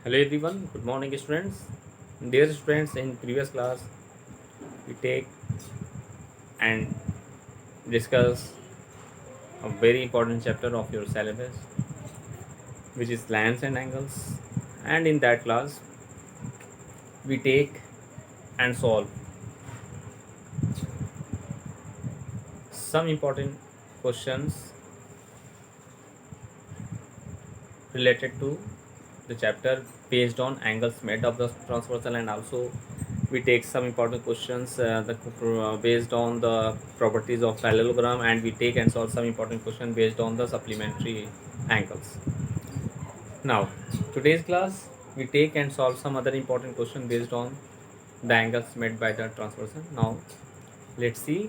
Hello everyone, good morning students. Dear students, in previous class we take and discuss a very important chapter of your syllabus which is lines and angles, and in that class we take and solve some important questions related to the chapter based on angles made of the transversal, and also we take some important questions based on the properties of parallelogram, and we take and solve some important question based on the supplementary angles. Now today's class we take and solve some other important question based on the angles made by the transversal. Now let's see,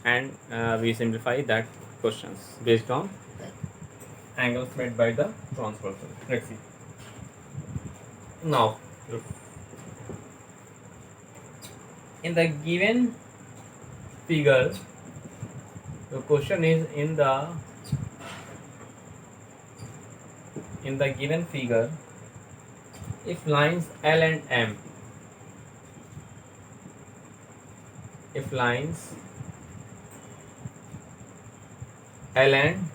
and we simplify that questions based on angles made by the transversal. Let's see. Now in the given figure, the question is in the given figure, if lines L and M, if lines L and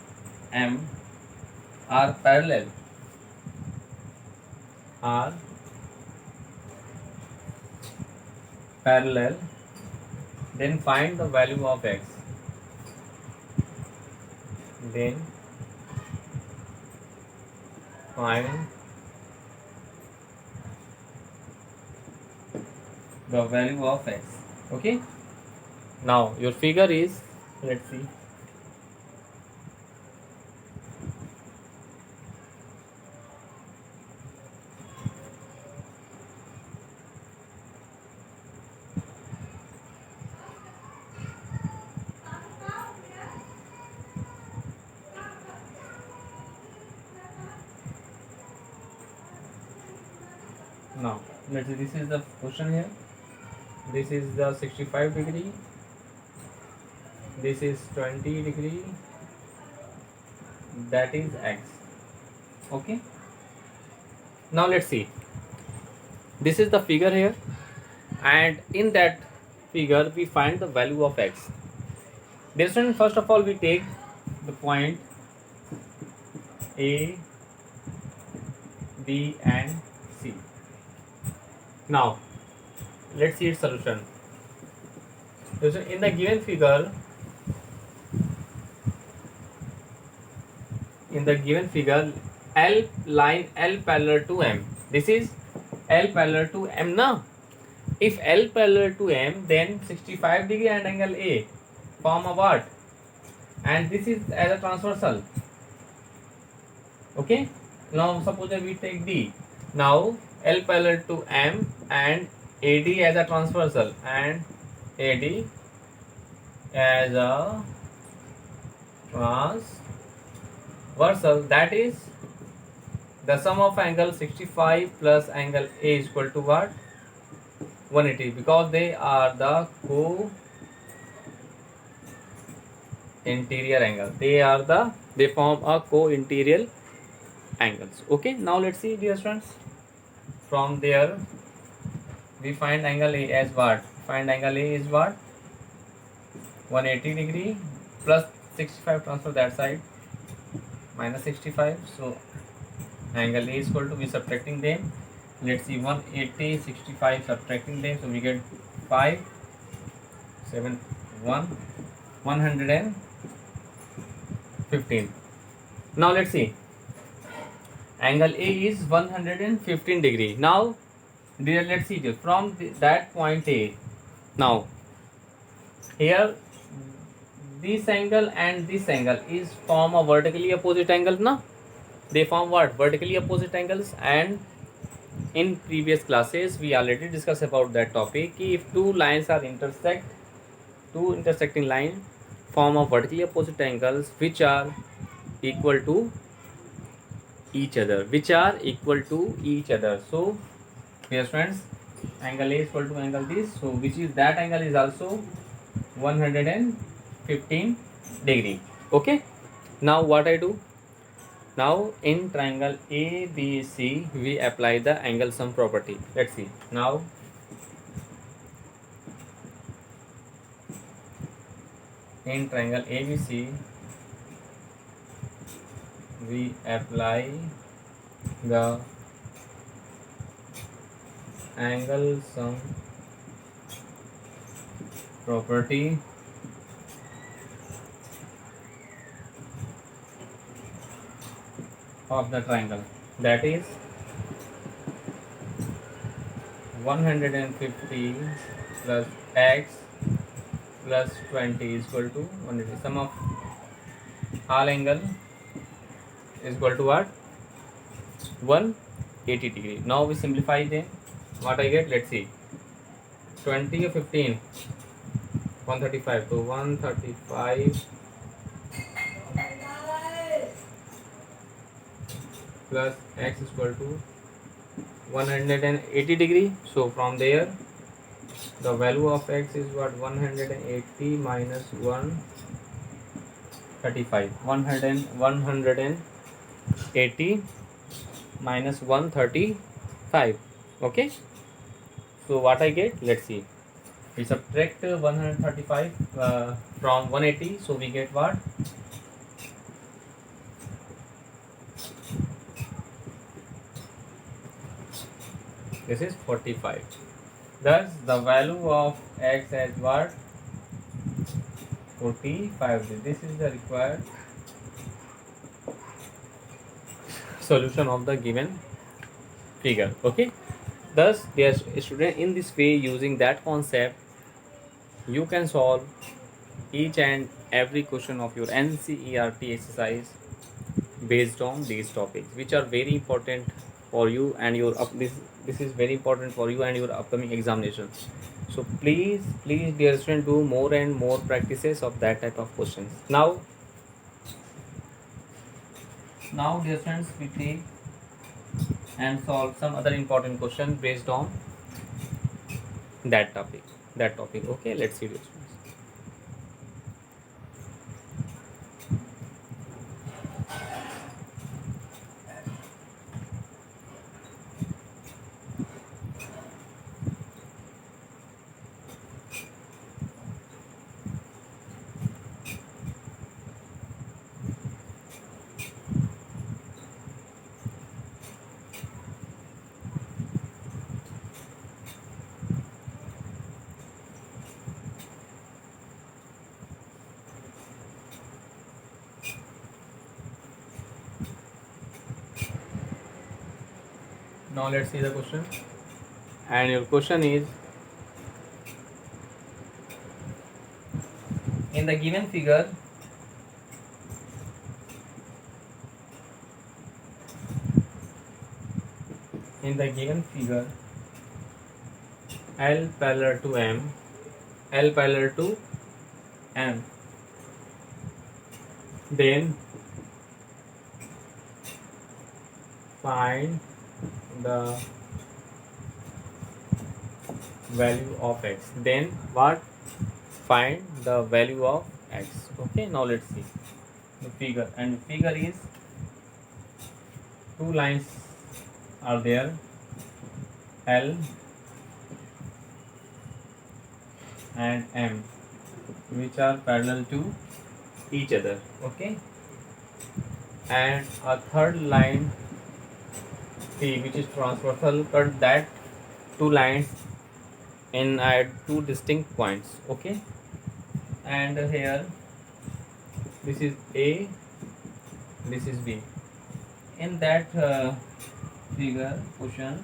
M are are parallel, then find the value of x. Then find the value of x. Okay. Now your figure is, let's see. Now let's see, this is the question here. This is the 65 degree, this is 20 degree, that is x. Okay. Now let's see, this is the figure here, and in that figure we find the value of x. Then first of all we take the point A, B and C. Now let's see its solution. In the given figure, L line L parallel to M. This is L parallel to M now. If L parallel to M, then 65 degree and angle A form a what? And this is as a transversal. Okay. Now suppose that we take D. Now L parallel to M and AD as a transversal, and AD as a transversal, that is the sum of angle 65 plus angle A is equal to what? 180, because they are the co-interior angle. They form a co-interior angles. Okay. Now let's see, dear students. From there we find angle A as what? Find angle A is what? 180 degree plus 65 transfer that side minus 65. So angle A is equal to, we subtracting them. Let's see, 180, 65 subtracting them. So we get 5, 7, 1, 115. Now let's see. Angle A is 115 degree. Now dear, let's see this from that point A. Now here this angle and this angle is form a vertically opposite angle. Now they form what? Vertically opposite angles. And in previous classes we already discussed about that topic. If two lines are two intersecting lines form a vertically opposite angles which are equal to each other, So dear friends, angle A is equal to angle this, so which is that angle is also 115 degree. Okay. Now what I do, Now in triangle ABC we apply the angle sum property. Let's see. Now in triangle ABC we apply the angle sum property of the triangle, that is 150 plus x plus 20 is equal to 180. Sum of all angle is equal to what? 180 degree. Now we simplify them. What I get? Let's see. 20 or 15? 135. So 135 plus x is equal to 180 degree. So from there the value of x is what? 180 minus 135. 180 minus 135. Okay, so what I get? Let's see. We subtract 135 from 180, so we get what? This is 45. Thus the value of x as what? 45. This is the required solution of the given figure. Okay, thus dear student, in this way, using that concept, you can solve each and every question of your NCERT exercise based on these topics, which are very important for you and your this is very important for you and your upcoming examinations. So please dear student, do more and more practices of that type of questions. Now dear friends, we take and solve some other important question based on that topic. Okay, let's see this. Now let's see the question. And your question is, in the given figure, L parallel to M, then find the value of x. Then what? Find the value of x. Okay, now let's see the figure. And the figure is two lines are there, L and M, which are parallel to each other. Okay, and a third line P, which is transversal, cut that two lines in at two distinct points. Okay, and here this is A, this is B. In that figure question,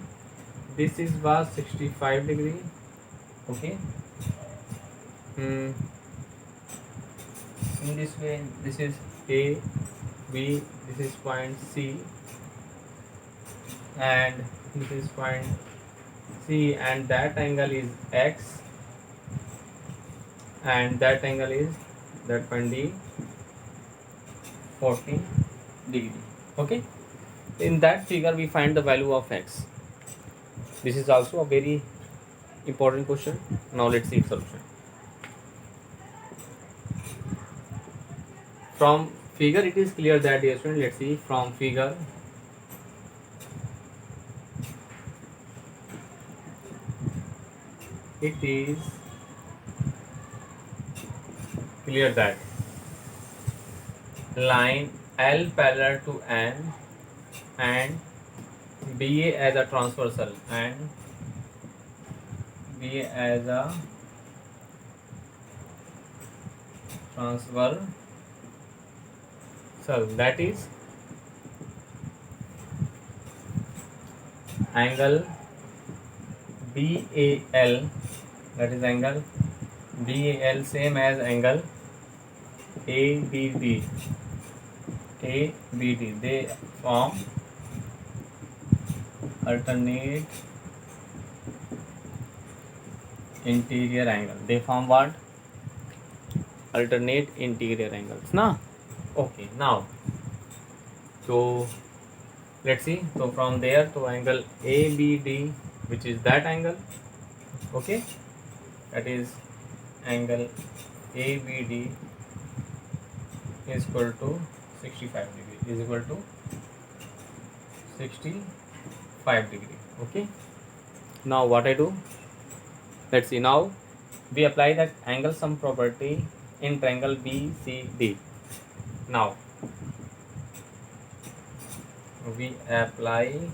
this is was 65 degree. Okay, in this way, this is A, B, this is point C, and this is point C, and that angle is X, and that angle is that point D, 40 degree. Okay, in that figure we find the value of X. This is also a very important question. Now let's see its solution. figure it is clear that, dear student, let's see from figure. It is clear that line L parallel to N and BA as a transversal and BA as a transversal, that is angle BAL, that is angle BAL same as angle ABD. They form alternate interior angle. They form what? Alternate interior angles, na? Okay, now so let's see. So from there to angle ABD, which is that angle, okay, that is angle ABD is equal to 65 degree, is equal to 65 degree. Okay, now what I do, let's see. Now we apply that angle sum property in triangle BCD. Now we apply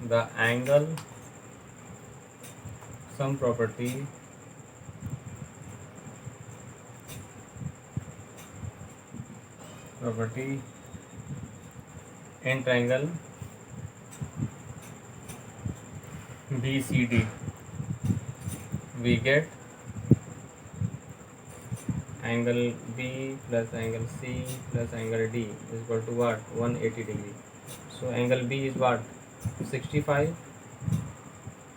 the angle sum property in triangle BCD. We get angle B plus angle C plus angle D is equal to what? 180 degree. So angle B is what? 65.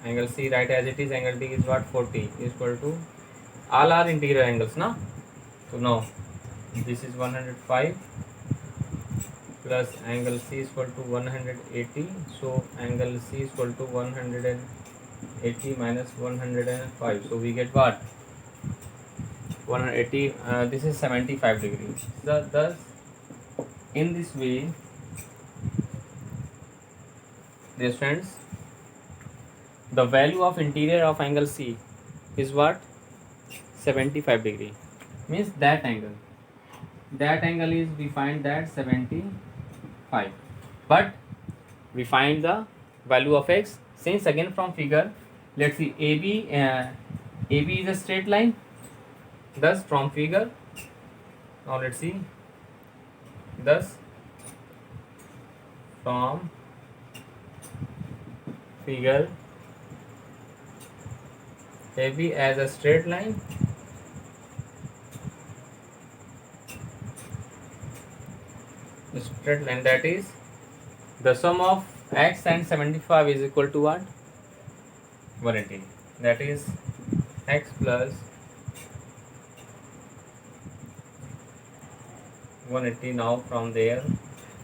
Angle C, right as it is. Angle D is what? 40, is equal to, all are interior angles, na? So now this is 105 plus angle C is equal to 180. So angle C is equal to 180 minus 105. So we get what? 180. This is 75 degrees. Thus, in this way, dear friends, the value of interior of angle C is what? 75 degree. Means that angle. That angle is, we find that 75. But we find the value of x. Since again from figure, let's see, AB is a straight line. Thus from figure, now let's see, thus from figure, AB as a straight line, that is the sum of x and 75 is equal to what? 180. That is x plus 180. Now from there,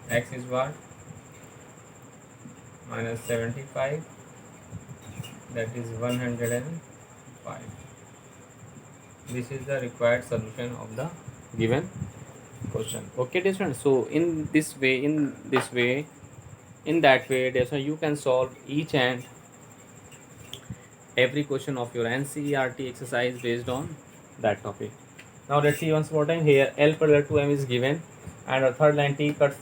x is what? Minus 75, that is 105. This is the required solution of the given question. Okay, dear friends. So in that way, dear friends, you can solve each and every question of your NCERT exercise based on that topic. Now let's see once more time. Here L parallel to M is given, and a third line T cuts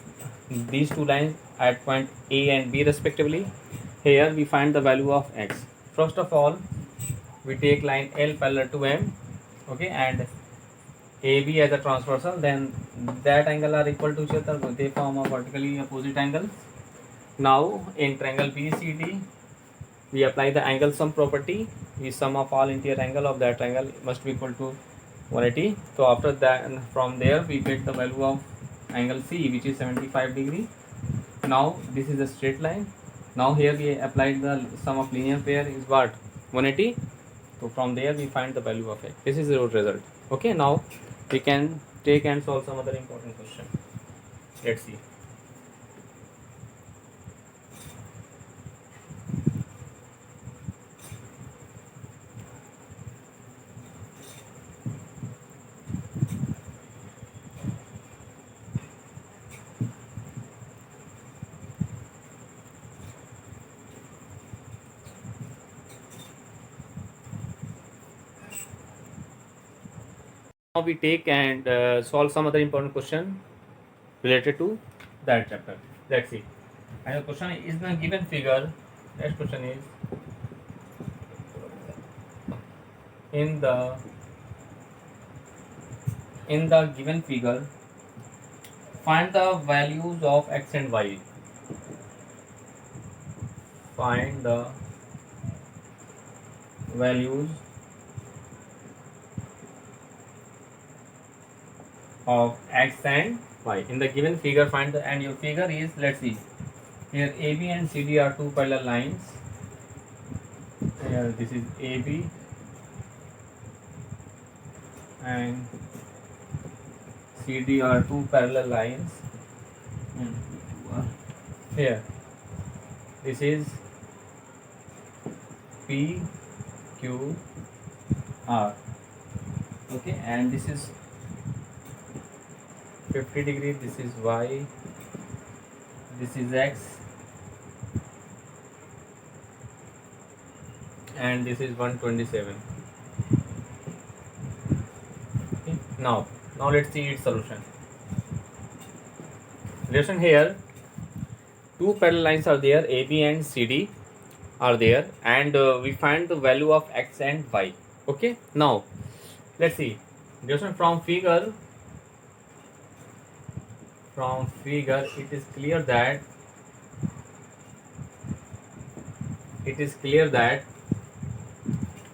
these two lines at point A and B respectively. Here we find the value of x. First of all, we take line L parallel to M, okay, and AB as a transversal. Then that angle are equal to each other. They form a vertically opposite angles. Now in triangle BCD, we apply the angle sum property. We sum of all interior angle of that triangle must be equal to 180. So after that, and from there we get the value of angle C, which is 75 degree. Now this is a straight line. Now here we applied the sum of linear pair is what? 180. So from there we find the value of x. This is the result. Okay, now we can take and solve some other important question. Let's see. we take and solve some other important question related to that chapter. Let's see. And the question is the given figure. Next question is in the given figure, find the values of x and y. Find the values of x and y. In the given figure, find the, and your figure is, let's see, here AB and CD are two parallel lines. Here this is AB and CD are two parallel lines. Here this is P, Q, R. Okay, and this is 50 degree, this is Y, this is X, and this is 127. Okay. Now let's see its solution. Relation here, two parallel lines are there, AB and CD are there, and we find the value of x and y. Okay, now let's see. Relation from figure, it is clear that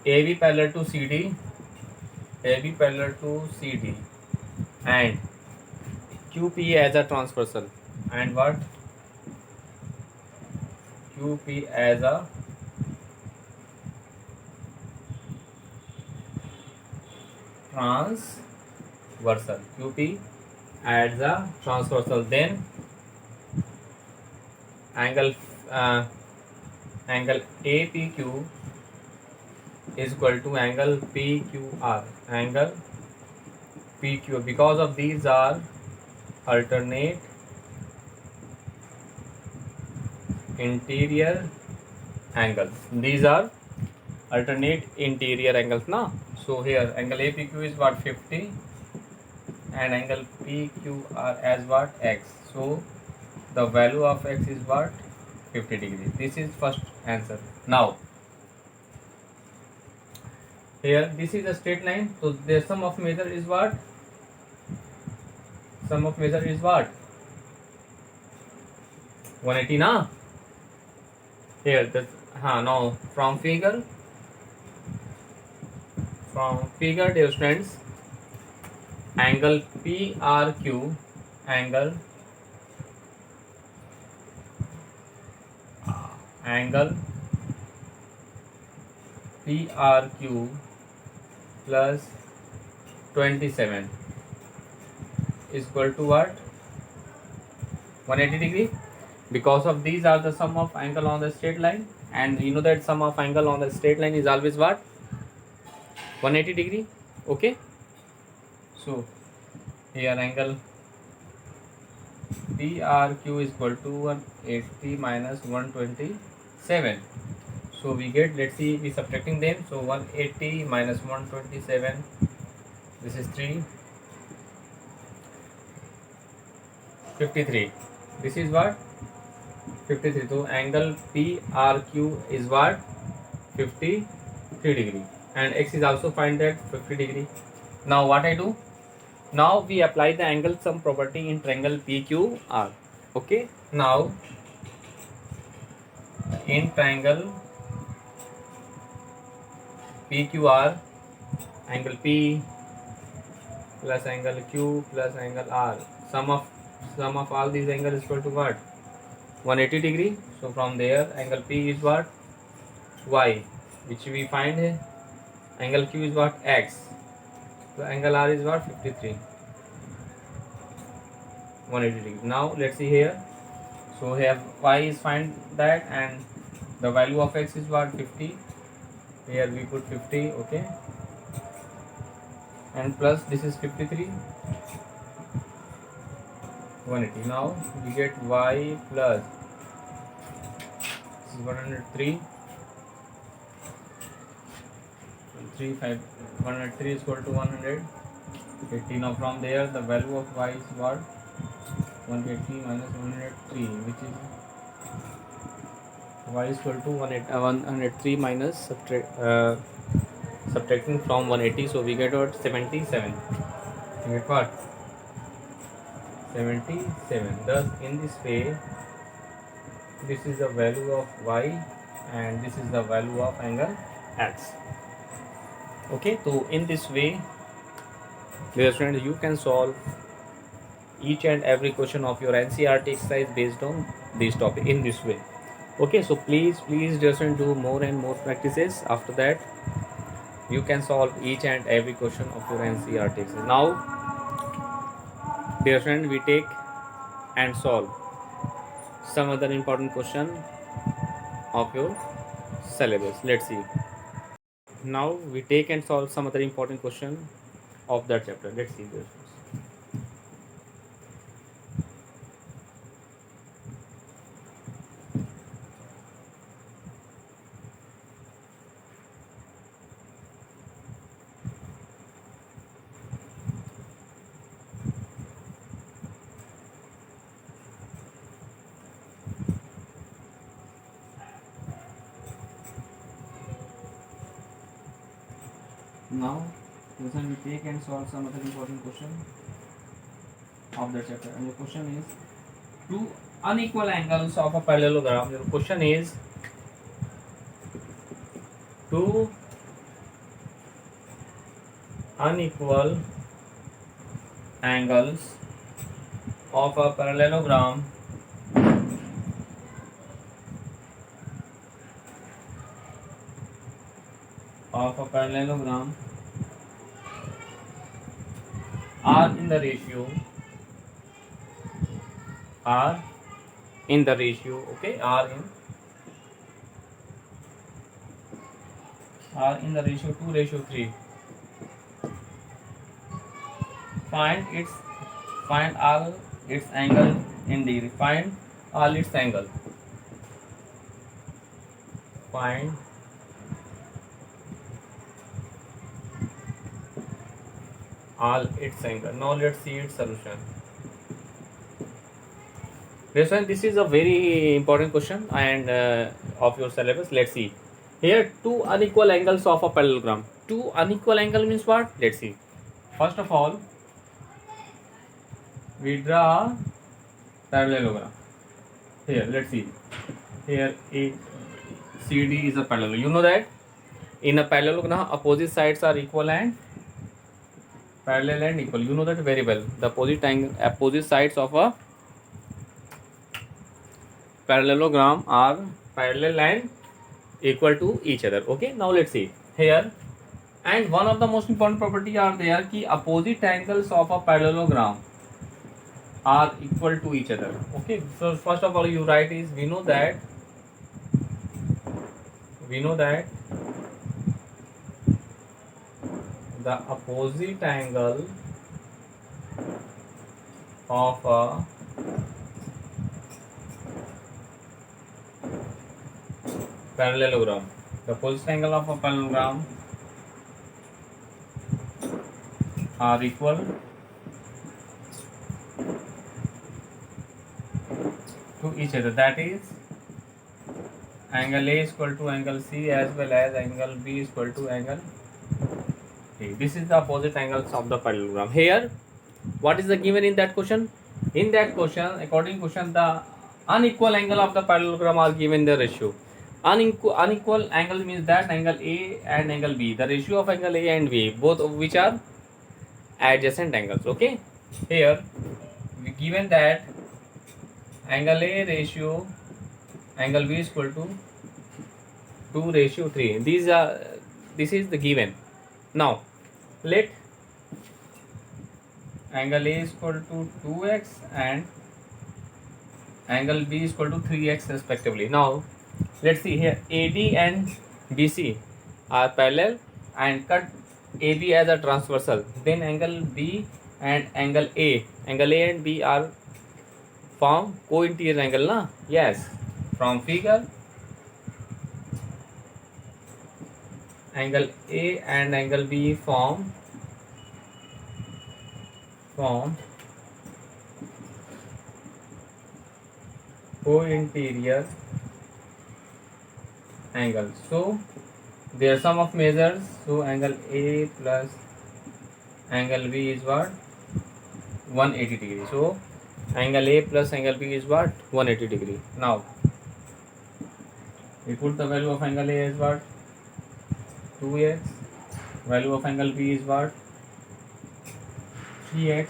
AB parallel to CD, and QP as a transversal, and what? QP as a transversal. QP as a transversal. Then angle APQ is equal to angle PQR. Angle PQ, because of these are alternate interior angles. These are alternate interior angles now. So here angle APQ is what, 50, and angle PQR as what, x. So the value of x is what, 50 degrees. This is first answer. Now here this is a straight line, so the sum of measure is what? 180 na. Here this now from figure, dear students, angle PRQ, angle PRQ plus 27 is equal to what? 180 degree. Because of these are the sum of angle on the straight line, and you know that sum of angle on the straight line is always what? 180 degree. Okay, so here angle PRQ is equal to 180 minus 127. So we get, let's see, we subtracting them. So 180 minus 127, this is 53. This is what? 53. So angle PRQ is what? 53 degree, and x is also find that 50 degree. Now what I do? Now we apply the angle sum property in triangle PQR. Okay, now in triangle PQR, angle P plus angle Q plus angle R, sum of all these angles is equal to what? 180 degree. So from there angle P is what? Y, which we find here. Angle Q is what? X. So angle R is what? 53. 180 degree. Now let's see here. So here Y is find that, and the value of X is what? 50. Here we put 50. Okay, and plus this is 53, 180. Now we get Y plus, this is 103, 103 is equal to 100. 80. Now from there the value of y is what? 180 minus 103, which is y is equal to 103 minus subtracting from 180, so we get what? 77. We get what? 77. Thus in this way, this is the value of y and this is the value of angle x. Okay, so in this way, dear friends, you can solve each and every question of your NCERT exercise based on this topic in this way. Okay, so please dear friends, do more and more practices. After that you can solve each and every question of your NCERT exercise. Now dear friend, we take and solve some other important question of your syllabus. Let's see. Now we take and solve some other important question of that chapter. Let's see this. Now listen, we take and solve some other important question of that chapter, and the question is two unequal angles of a parallelogram. Your question is two unequal angles of a parallelogram are in the ratio okay, are in the ratio 2:3. Find all its angle in degree. Find all its angle. Find all its angle. Now let's see its solution. This is a very important question and of your syllabus. Let's see. Here two unequal angles of a parallelogram. Two unequal angle means what? Let's see. First of all, we draw a parallelogram. Here, let's see. Here CD is a parallelogram. You know that in a parallelogram opposite sides are equal and parallel and equal. You know that very well. The opposite sides of a parallelogram are parallel and equal to each other. Okay, now let's see here. And one of the most important property are there ki opposite angles of a parallelogram are equal to each other. Okay, so first of all you write is we know that the opposite angle of a parallelogram. The opposite angle of a parallelogram are equal to each other. That is, angle A is equal to angle C as well as angle B is equal to angle A. This is the opposite angles of the parallelogram. Here, what is the given in that question? In that question, according to question, the unequal angle of the parallelogram are given the ratio. Unequal angle means that angle A and angle B, the ratio of angle A and B, both of which are adjacent angles. Okay, here we given that angle A ratio angle B is equal to 2:3. This is the given. Now let angle A is equal to 2x and angle B is equal to 3x respectively. Now let's see here, AD and BC are parallel and cut AB as a transversal. Then angle B and angle A and B are form co-interior angle, na? Yes. From figure, angle A and angle B form from co-interior angle. So their sum of measures. So angle A plus angle B is what? 180 degree. So angle A plus angle B is what? 180 degree. Now we put the value of angle A as what? 2x. Value of angle B is what? 3x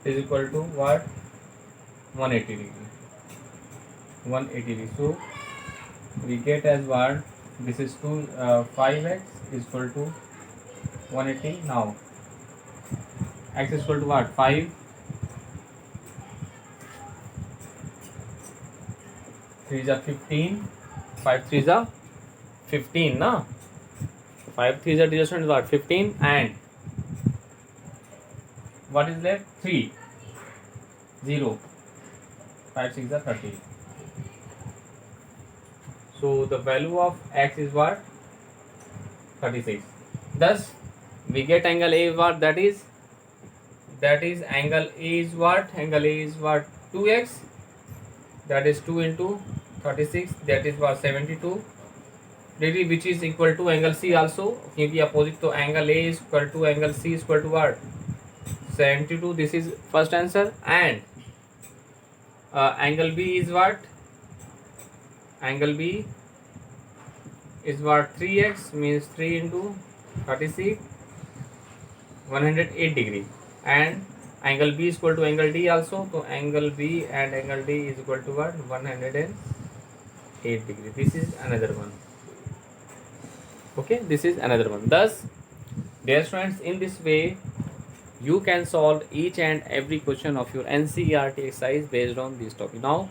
is equal to what? 180 degree. 180 degree. So we get as what? This is 5x is equal to 180. Now x is equal to what? 5. 3 is 15. 5 3 is 15. Na? 5 3 is adjustment is what? 15. And what is left? 3. 0. 5 6 is 30. So the value of x is what? 36. Thus we get angle A is what? That is angle A is what? Angle A is what? 2x. That is 2 into 36. That is what? 72 degree, which is equal to angle C also. क्योंकि opposite तो angle A is equal to angle C is equal to what? 72. This is first answer. And angle B is what? Angle B is what? 3x means 3 into 36, 108 degree. And angle B is equal to angle D also. So angle B and angle D is equal to what? 108 degree. This is another one. Okay, this is another one. Thus, dear students, in this way you can solve each and every question of your NCERT exercise based on this topic. Now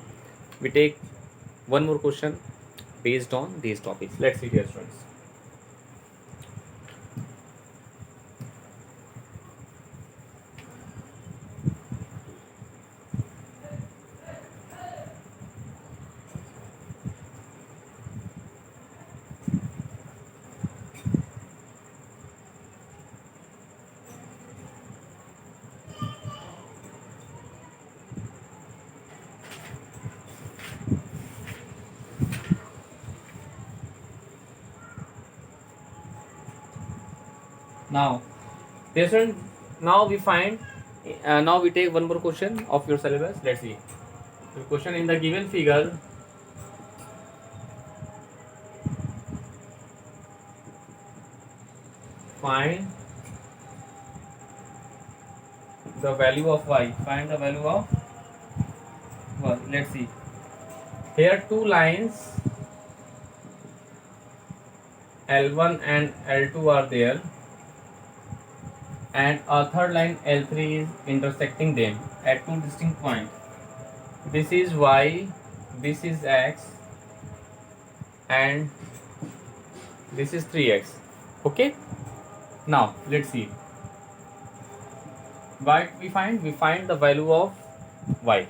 we take one more question based on these topics. Let's see, dear students. Now, dear students, now we find. Now we take one more question of your syllabus. Let's see. The question in the given figure. Find the value of y. Find the value of y. Let's see. Here two lines L1 and L2 are there, and a third line L3 is intersecting them at two distinct points. This is y, this is x, and this is 3x. Okay. Now let's see. What we find? We find the value of y.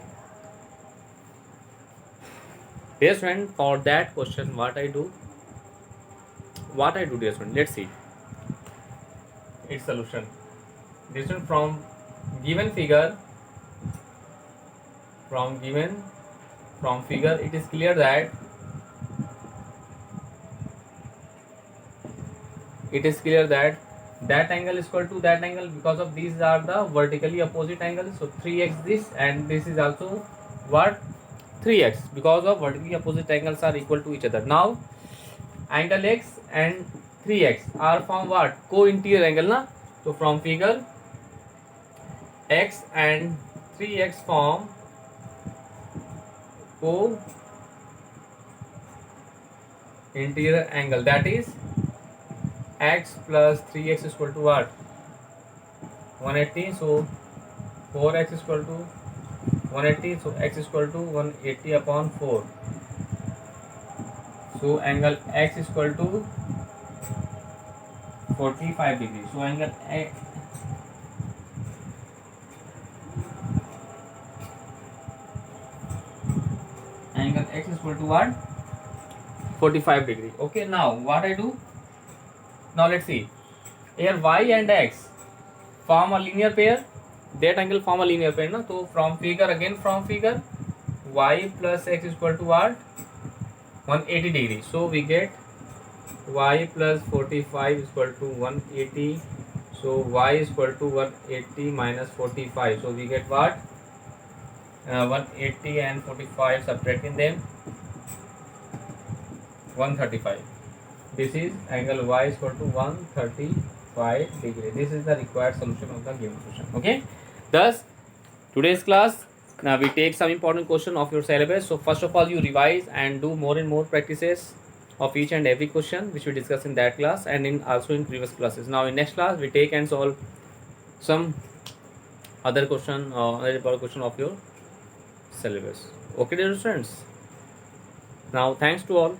Dear friend, for that question, what I do, dear friend, let's see its solution. This one from given figure, from figure, it is clear that that angle is equal to that angle, because of these are the vertically opposite angles. So 3x this, and this is also what? 3x, because of vertically opposite angles are equal to each other. Now angle x and 3x are from what? Co-interior angle, na? So from figure, x and 3x form co-interior angle, that is x plus 3x is equal to what? 180. So 4x is equal to 180. So x is equal to 180 upon 4. So angle x is equal to 45 degrees. So angle x, is equal to what? 45 degree. Okay. Now what I do? Now let's see. Here y and x form a linear pair. that angle form a linear plane ना, तो from figure again from figure y plus x is equal to what 180 degree. So we get y plus 45 is equal to 180. So y is equal to 180 minus 45. So we get what 180 and 45, subtracting them 135. This is angle y is equal to 135 degree. This is the required solution of the given question. Okay. Thus, today's class, now we take some important question of your syllabus. So first of all, you revise and do more and more practices of each and every question which we discussed in that class and in also in previous classes. Now in next class, we take and solve some other question, other important question of your syllabus. Okay, dear students. Now thanks to all.